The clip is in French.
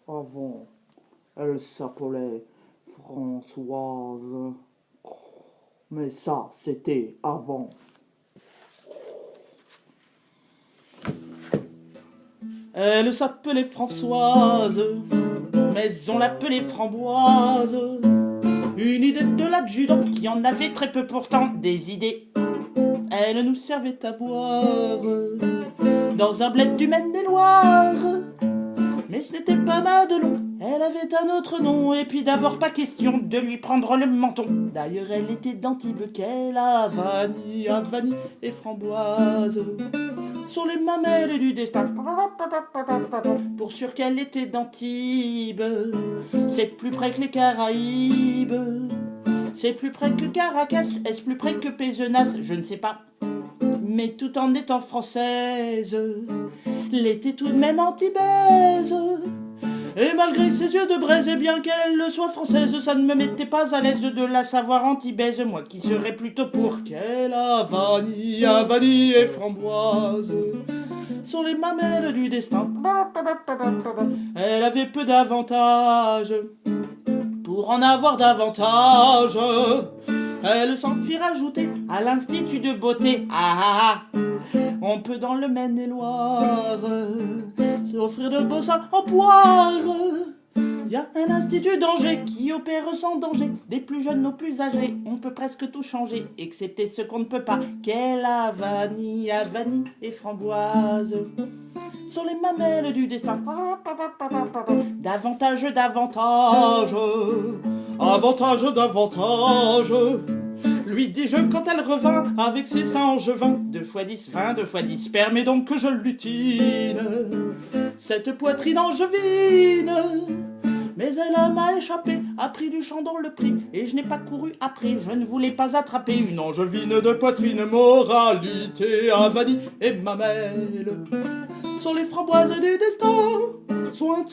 Avant, elle s'appelait Françoise. Mais ça, c'était avant. Elle s'appelait Françoise, mais on l'appelait Framboise. Une idée de l'adjudant qui en avait très peu pourtant des idées. Elle nous servait à boire dans un bled du Maine-et-Loire. Mais ce n'était pas Madelon, elle avait un autre nom. Et puis d'abord pas question de lui prendre le menton. D'ailleurs elle était d'Antibes qu'elle a Vanille et Framboise sur les mamelles du destin. Pour sûr qu'elle était d'Antibes, c'est plus près que les Caraïbes. C'est plus près que Caracas, est-ce plus près que Pézenas? Je ne sais pas. Mais tout en étant française, l'était tout de même antibaise. Et malgré ses yeux de braise, et bien qu'elle le soit française, ça ne me mettait pas à l'aise de la savoir antibaise. Moi qui serais plutôt pour qu'elle a vanille et framboise sur les mamelles du destin. Elle avait peu d'avantages pour en avoir davantage. Elle s'en fit rajouter à l'institut de beauté. On peut dans le Maine-et-Loire s'offrir de beaux seins en poire. Y a un institut d'Angers qui opère sans danger, des plus jeunes aux plus âgés. On peut presque tout changer, excepté ce qu'on ne peut pas. Qu'elle a vanille et framboise sur les mamelles du destin. Davantage, lui dis-je quand elle revint avec ses seins angevins. 2 fois 10, 20, 2 fois 10. Permets donc que je lutine cette poitrine angevine. Mais elle m'a échappé, a pris du champ dans le prix. Et je n'ai pas couru après, je ne voulais pas attraper une angevine de poitrine. Moralité à vanille et mamelle sur les framboises du destin. Soin.